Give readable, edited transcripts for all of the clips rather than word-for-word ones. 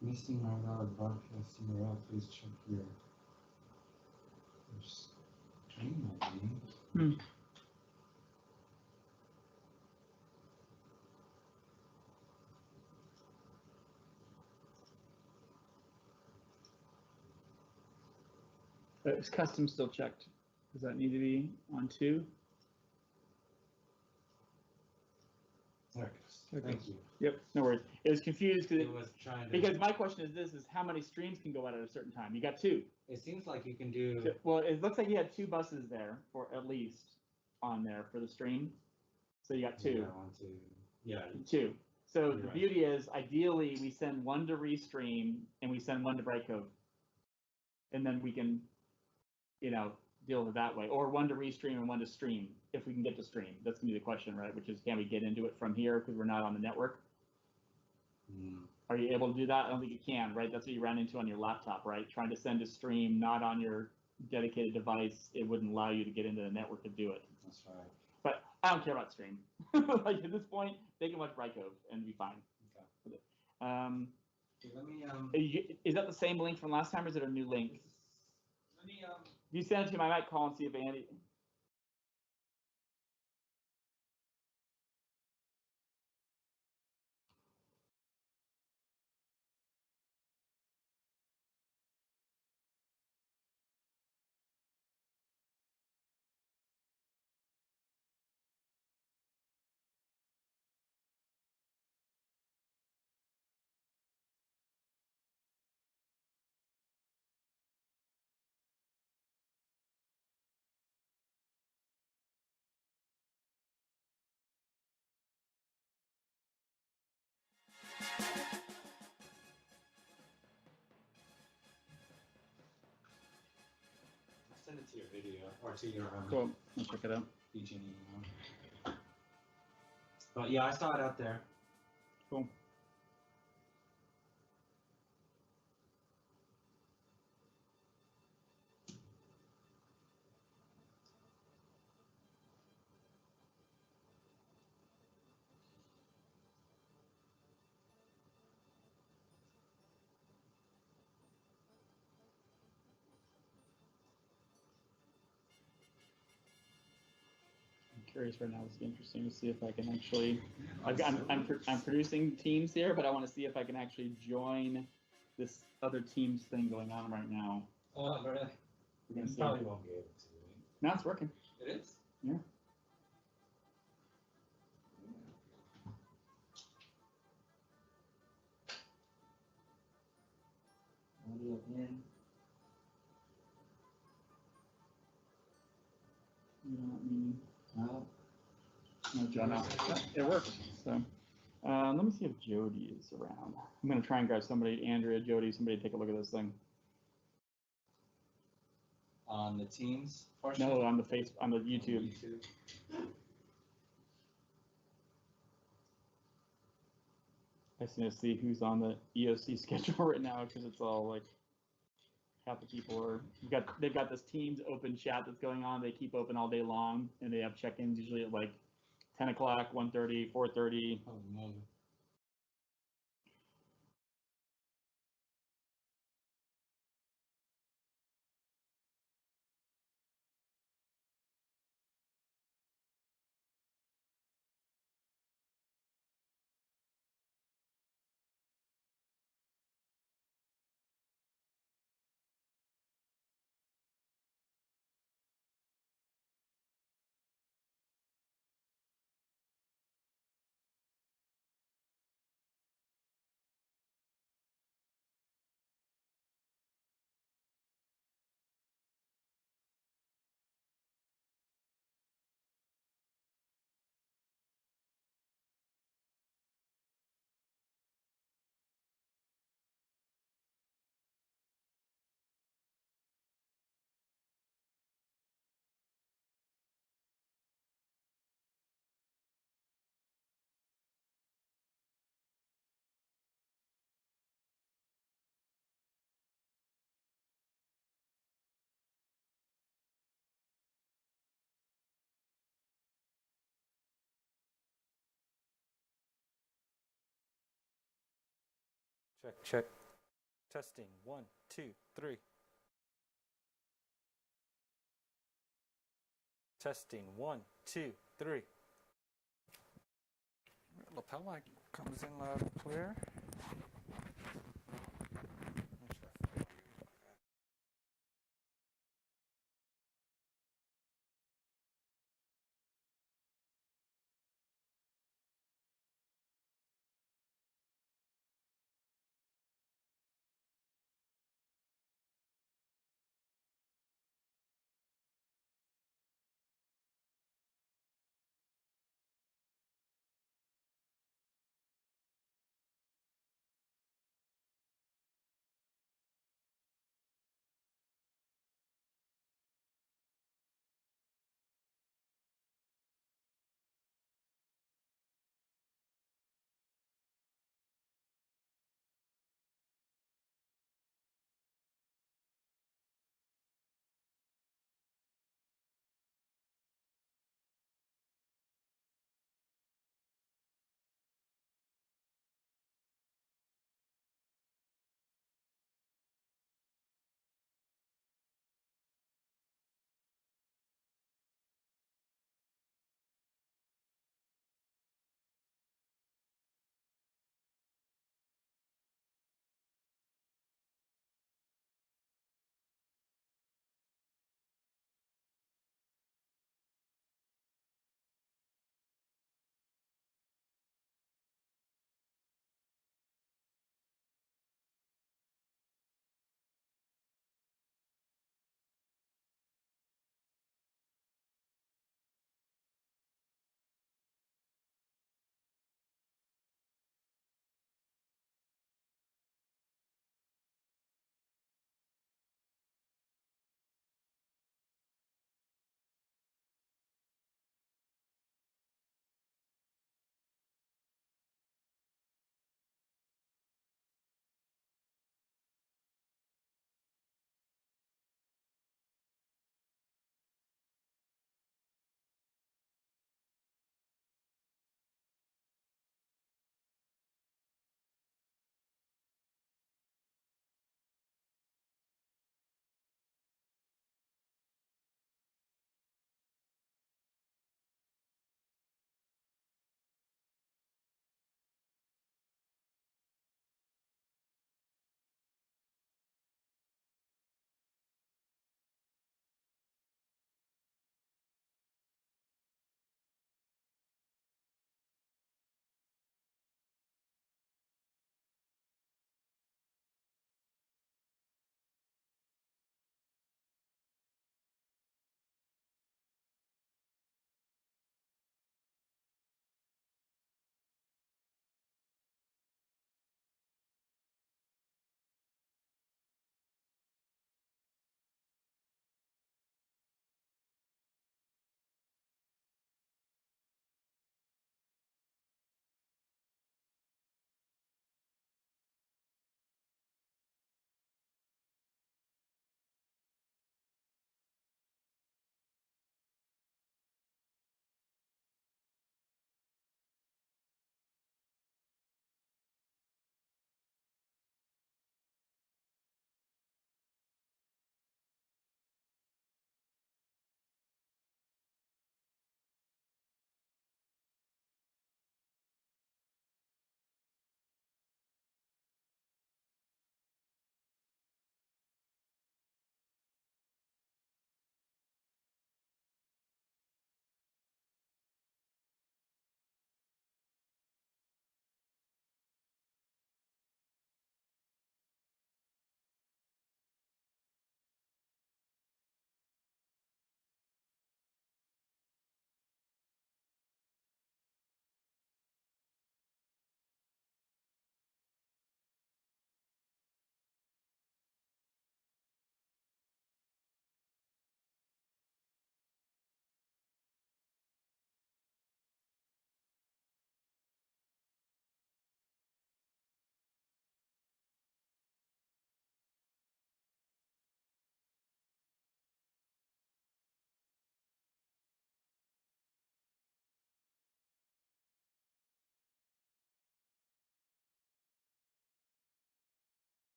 Missing my valid broadcast URL. Please check your stream ID. Is custom still checked? Does that need to be on 2? There it goes. Thank you. Yep, no worries. It was confused because my question is this: is how many streams can go out at a certain time? You got 2. It seems like you can do. Well, it looks like you had 2 buses there for at least on there for the stream. So you got 2. Yeah, 1, 2. Yeah. 2. So the right. beauty is, ideally, we send 1 to Restream and we send 1 to Brightcove, and then we can, deal with it that way, or 1 to Restream and 1 to stream if we can get to stream. That's gonna be the question, right? Which is, can we get into it from here because we're not on the network? Are you able to do that? I don't think you can, right? That's what you ran into on your laptop, right? Trying to send a stream not on your dedicated device, it wouldn't allow you to get into the network to do it. That's right. But I don't care about stream. Like at this point, they can watch Brightcove and be fine. Okay. Let me. Is that the same link from last time, or is it a new link? Let me. If you send it to me, I might call and see if Andy. Send it to your video or to your Cool. I'll check it out. teaching email. But yeah, I saw it out there. Cool. Curious right now. It's interesting to see if I can actually. I'm producing teams here, but I want to see if I can actually join this other teams thing going on right now. Oh, really? We're gonna see. Probably won't be able to. No, it's working. It is? Yeah. Audio in. No, Joe, no. It worked. So let me see if Jody is around. I'm gonna try and grab somebody, Andrea, Jody, somebody to take a look at this thing. On the Teams portion? No, on the YouTube. I just need to see who's on the EOC schedule right now because it's all like half the people are. They've got this Teams open chat that's going on. They keep open all day long, and they have check-ins usually at like 10 o'clock, 1:30, 4:30. Oh, no. Check, check. Testing. 1, 2, 3. Testing. 1, 2, 3. Lapel mic comes in loud and clear.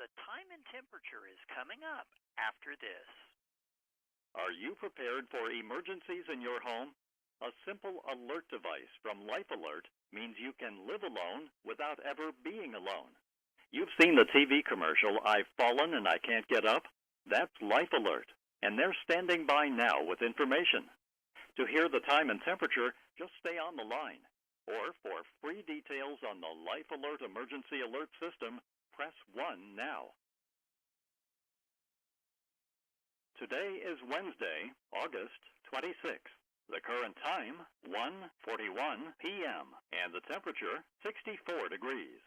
The time and temperature is coming up after this. Are you prepared for emergencies in your home? A simple alert device from Life Alert means you can live alone without ever being alone. You've seen the TV commercial, "I've fallen and I can't get up"? That's Life Alert, and they're standing by now with information. To hear the time and temperature, just stay on the line. Or for free details on the Life Alert Emergency Alert System, press 1 now. Today is Wednesday, August 26th. The current time, 1:41 p.m., and the temperature, 64 degrees.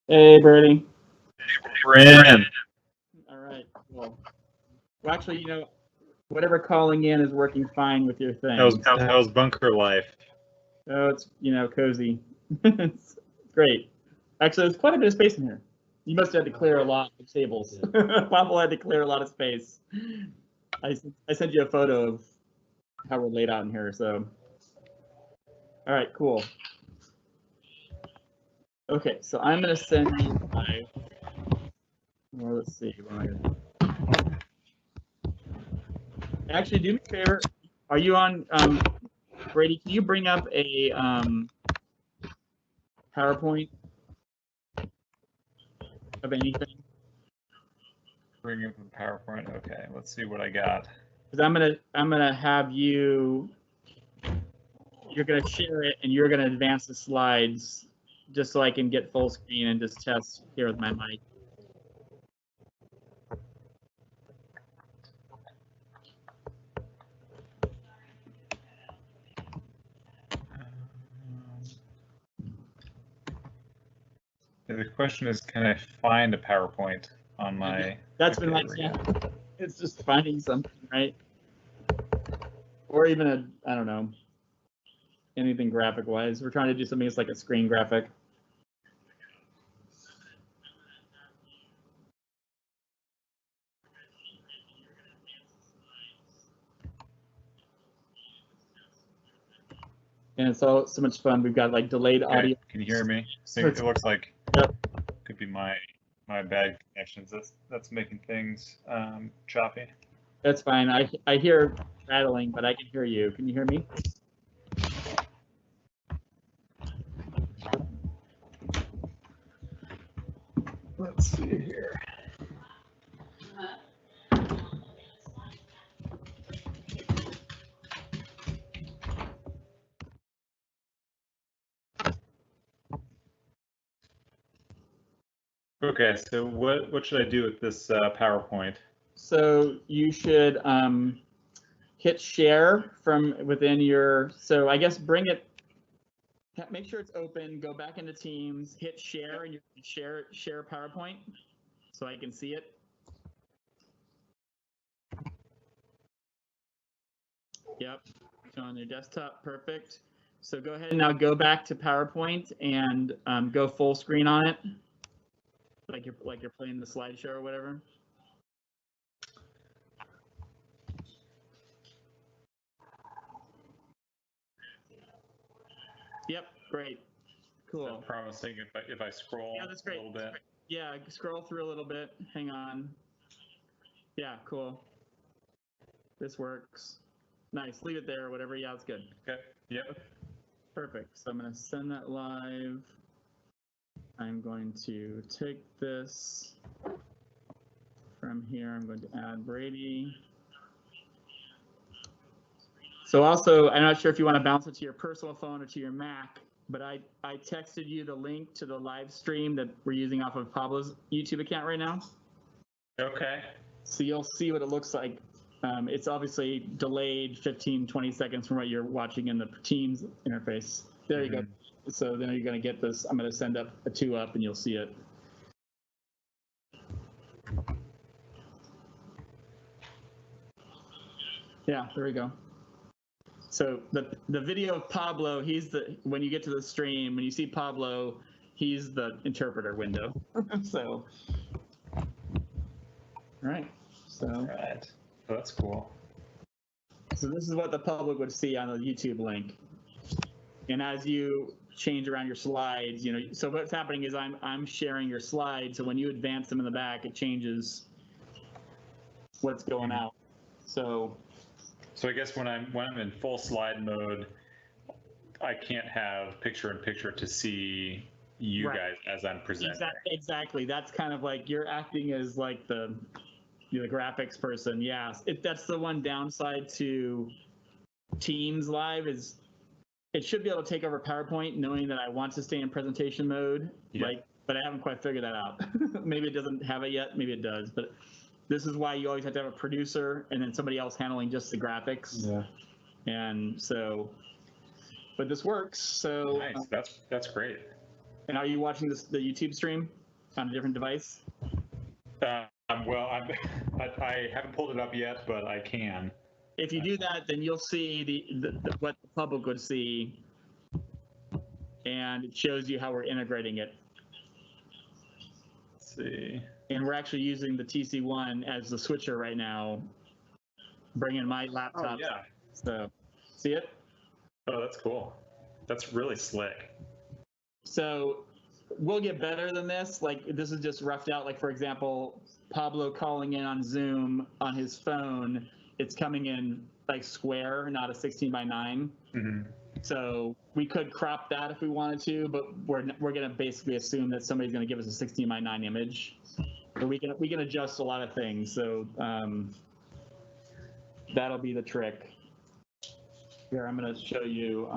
Hey, Birdie. Brand. All right, cool. Well, actually, whatever calling in is working fine with your thing. How's bunker life? Oh, it's, cozy. It's great. Actually, there's quite a bit of space in here. You must have had to clear a lot of tables. Pablo had to clear a lot of space. I sent you a photo of how we're laid out in here, so. All right, cool. Okay, so I'm going to send you my, well, let's see. Actually, do me a favor. Are you on, Brady, can you bring up a PowerPoint of anything? Bring up a PowerPoint. Okay, let's see what I got. Because I'm gonna have you. You're gonna share it, and you're gonna advance the slides, just so I can get full screen and just test here with my mic. The question is, can I find a PowerPoint on my? That's been my challenge. It's just finding something, right? Or even I don't know, anything graphic wise. We're trying to do something that's like a screen graphic. And it's so much fun. We've got like delayed audio. Can you hear me? So it looks like could be my bad connections. That's making things choppy. That's fine. I hear rattling, but I can hear you. Can you hear me? Let's see here. Okay, so what should I do with this PowerPoint? So you should hit share from within your, so I guess bring it, make sure it's open, go back into Teams, hit share, and you share PowerPoint so I can see it. Yep, so on your desktop, perfect. So go ahead and now go back to PowerPoint and go full screen on it, like you're playing the slideshow or whatever. Yep, great, cool. Is that promising if I scroll that's great. a little bit? Yeah, scroll through a little bit. Hang on. Yeah, cool. This works. Nice. Leave it there or whatever. Yeah, that's good. Okay. Yep. Perfect. So I'm going to send that live. I'm going to take this from here. I'm going to add Brady. So also, I'm not sure if you want to bounce it to your personal phone or to your Mac, but I texted you the link to the live stream that we're using off of Pablo's YouTube account right now. Okay. So you'll see what it looks like. It's obviously delayed 15, 20 seconds from what you're watching in the Teams interface. There you go. So then you're going to get this. I'm going to send up a 2 up and you'll see it. Yeah, there we go. So the video of Pablo, when you get to the stream, when you see Pablo, he's the interpreter window. So, all right. So. All right. Oh, that's cool. So this is what the public would see on the YouTube link. And as you change around your slides, so what's happening is I'm sharing your slides. So when you advance them in the back, it changes what's going out. So I guess when I'm in full slide mode, I can't have picture-in-picture to see you guys as I'm presenting. Exactly. That's kind of like you're acting as like the graphics person. Yeah, that's the one downside to Teams Live is it should be able to take over PowerPoint, knowing that I want to stay in presentation mode. Yeah. But I haven't quite figured that out. Maybe it doesn't have it yet. Maybe it does. But this is why you always have to have a producer and then somebody else handling just the graphics. Yeah. And so, but this works. So nice. That's great. And are you watching the YouTube stream on a different device? Well, I haven't pulled it up yet, but I can. If you do that, then you'll see what the public would see, and it shows you how we're integrating it. Let's see. And we're actually using the TC1 as the switcher right now, bringing my laptop. Oh, yeah. So, see it? Oh, that's cool. That's really slick. So we'll get better than this. Like, this is just roughed out. Like, for example, Pablo calling in on Zoom on his phone, it's coming in like square, not a 16:9. Mm-hmm. So we could crop that if we wanted to, but we're going to basically assume that somebody's going to give us a 16:9 image. But we can adjust a lot of things. So that'll be the trick. Here, I'm going to show you.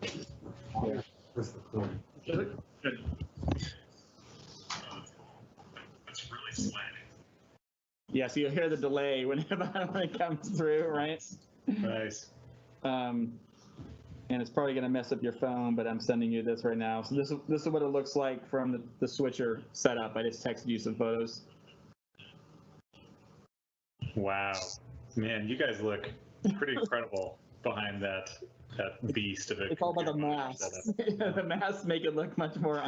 Here. Where's the point? Good. That's really slick. Yeah, so you'll hear the delay when it comes through, right? Nice. And it's probably going to mess up your phone, but I'm sending you this right now. So this is what it looks like from the switcher setup. I just texted you some photos. Wow, man, you guys look pretty incredible behind that beast of a. It's all about the masks. The masks make it look much more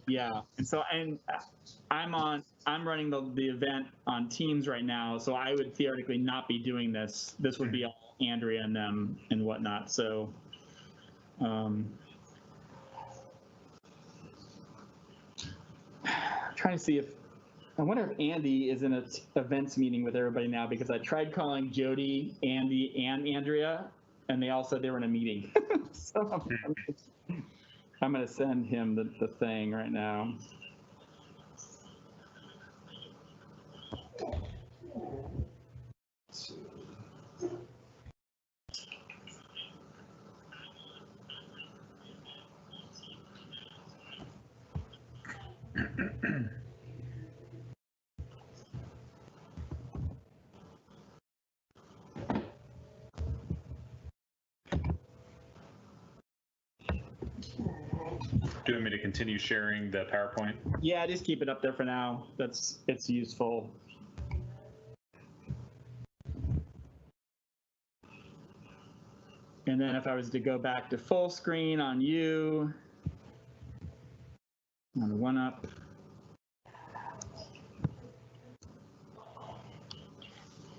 yeah, and so I'm running the event on Teams right now, so I would theoretically not be doing this. This would be all Andrea and them and whatnot. So, trying to see if I wonder if Andy is in an events meeting with everybody now, because I tried calling Jody, Andy, and Andrea, and they all said they were in a meeting. So I'm going to send him the thing right now. Do you want me to continue sharing the PowerPoint? Yeah, just keep it up there for now. It's useful. And then if I was to go back to full screen on you, on one up.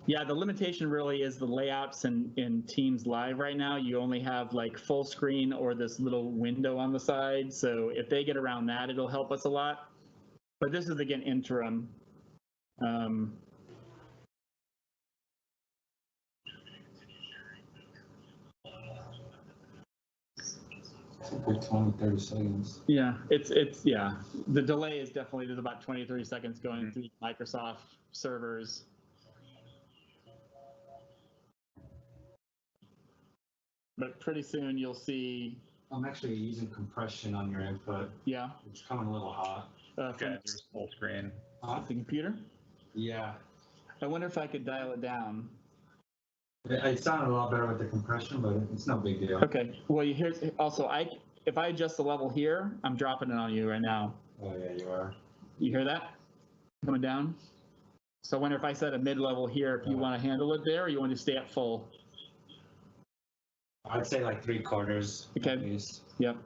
Yeah, the limitation really is the layouts in Teams Live right now. You only have like full screen or this little window on the side. So if they get around that, it'll help us a lot. But this is, again, interim. 20, 30 seconds. Yeah, yeah. The delay is definitely, there's about 20, 30 seconds going through Microsoft servers. But pretty soon you'll see. I'm actually using compression on your input. Yeah. It's coming a little hot. Okay, there's full screen. The computer? Yeah. I wonder if I could dial it down. It sounded a lot better with the compression, but it's no big deal. Okay. Well, here's also, if I adjust the level here, I'm dropping it on you right now. Oh yeah, you are. You hear that? Coming down? So I wonder if I set a mid-level here, if you want to handle it there, or you want to stay at full? I'd say like 3/4. Okay. At least. Yep.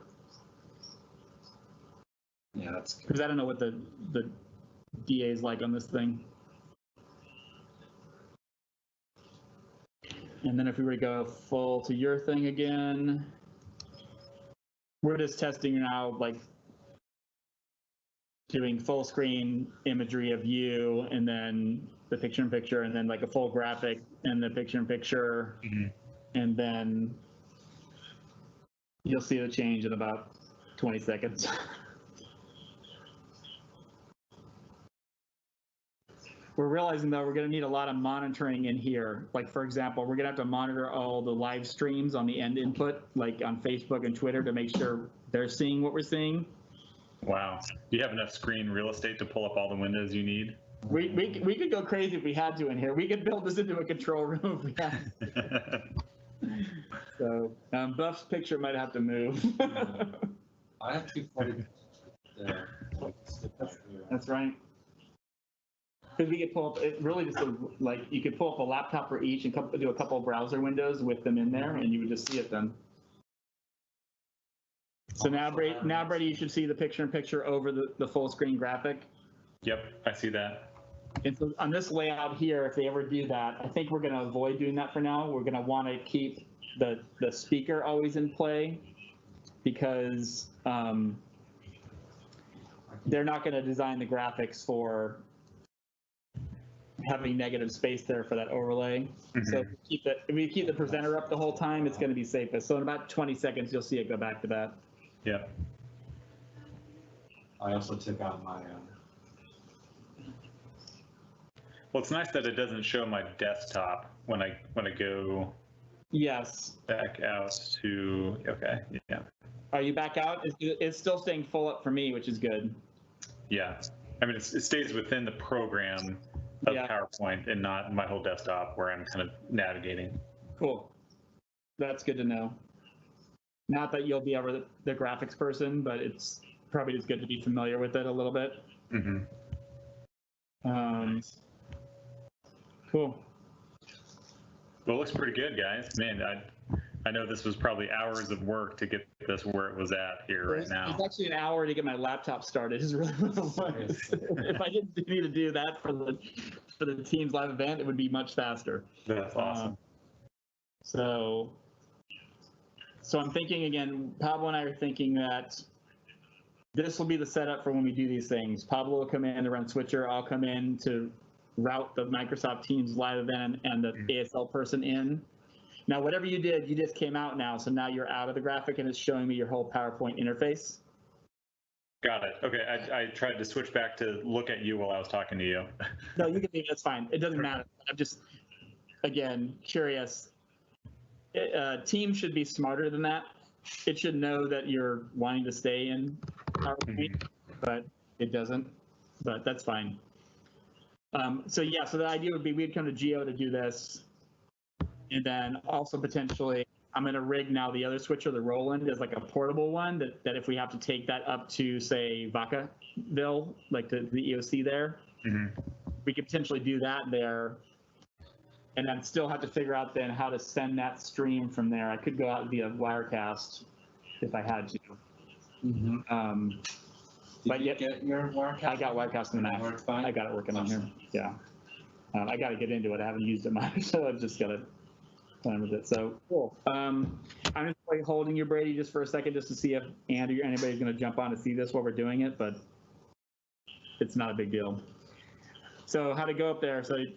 Yeah, that's good. Because I don't know what the DA is like on this thing. And then if we were to go full to your thing again, we're just testing now, like doing full screen imagery of you, and then the picture-in-picture, and then like a full graphic and the picture-in-picture, and then you'll see the change in about 20 seconds. We're realizing, though, we're going to need a lot of monitoring in here. Like, for example, we're going to have to monitor all the live streams on the end input, like on Facebook and Twitter, to make sure they're seeing what we're seeing. Wow. Do you have enough screen real estate to pull up all the windows you need? We could go crazy if we had to in here. We could build this into a control room if we had to. So Buff's picture might have to move. I have 240 there. That's right. Because we could pull up, it really just like, you could pull up a laptop for each and do a couple of browser windows with them in there, and you would just see it then. So now, Brady, you should see the picture-in-picture over the full screen graphic. Yep, I see that. And so on this layout here, if they ever do that, I think we're going to avoid doing that for now. We're going to want to keep the speaker always in play, because they're not going to design the graphics for having negative space there for that overlay. So if we keep the presenter up the whole time, it's going to be safest. So in about 20 seconds, you'll see it go back to that. Yeah. I also took out my. Well, it's nice that it doesn't show my desktop when I go. Yes. Back out to. Okay. Yeah. Are you back out? It's still staying full up for me, which is good. Yeah. I mean, it stays within the program of PowerPoint and not my whole desktop where I'm kind of navigating. Cool. That's good to know. Not that you'll be ever the graphics person, but it's probably just good to be familiar with it a little bit. Cool. Well, it looks pretty good, guys. Man, I know this was probably hours of work to get this where it was at here right now. It's actually an hour to get my laptop started is really what it was. If I didn't need to do that for the Teams Live event, it would be much faster. That's awesome. So I'm thinking, again, Pablo and I are thinking that this will be the setup for when we do these things. Pablo will come in to run Switcher. I'll come in to route the Microsoft Teams Live event and the ASL person in. Now, whatever you did, you just came out now, so now you're out of the graphic and it's showing me your whole PowerPoint interface. Got it. Okay, I tried to switch back to look at you while I was talking to you. No, you can leave it. That's fine. It doesn't matter. I'm just, again, curious. Teams should be smarter than that. It should know that you're wanting to stay in PowerPoint, but it doesn't. but that's fine. So yeah, so the idea would be we'd come to Geo to do this, and then also potentially I'm going to rig now the other switcher, the Roland, as like a portable one that if we have to take that up to, say, Vacaville, like to the EOC there, we could potentially do that there, and then still have to figure out then how to send that stream from there. I could go out via Wirecast if I had to. Did you get your Wirecast? I got Wirecast in the Mac. Works fine? I got it working on here. Awesome. Yeah. I got to get into it. I haven't used it much, so I've just got to plan with it. So cool. I'm just like holding you, Brady, just for a second, just to see if Andy or anybody's going to jump on to see this while we're doing it, but it's not a big deal. So how to go up there? So you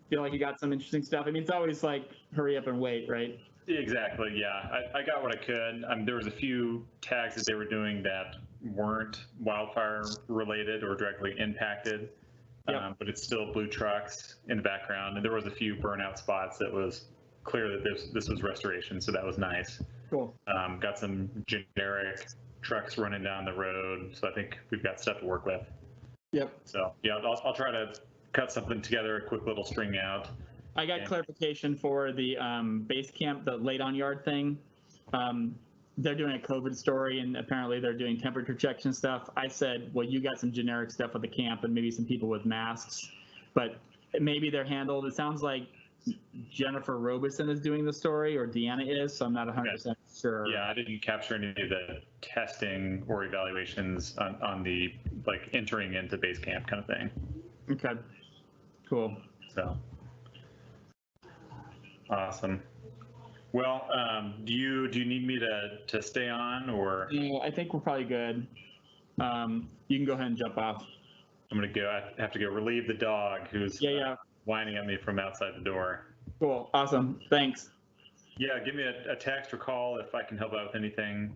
feel like you got some interesting stuff? I mean, it's always like hurry up and wait, right? Exactly. Yeah, I got what I could. There was a few tags that they were doing that weren't wildfire related or directly impacted, but it's still blue trucks in the background, and there was a few burnout spots that was clear that this was restoration, so that was nice. Cool. Got some generic trucks running down the road, so I think we've got stuff to work with. Yep. So yeah, I'll try to cut something together, a quick little string out. I got clarification for the base camp, the late on yard thing. They're doing a COVID story, and apparently they're doing temperature checks and stuff. I said, well, you got some generic stuff with the camp and maybe some people with masks, but maybe they're handled. It sounds like Jennifer Robeson is doing the story, or Deanna is, so I'm not 100% sure. Yeah, I didn't capture any of the testing or evaluations on the like entering into base camp kind of thing. Okay, cool. So awesome. Well, do you need me to stay on, or? No, I think we're probably good. You can go ahead and jump off. I'm gonna go. I have to go relieve the dog who's whining at me from outside the door. Cool. Awesome. Thanks. Yeah, give me a text or call if I can help out with anything.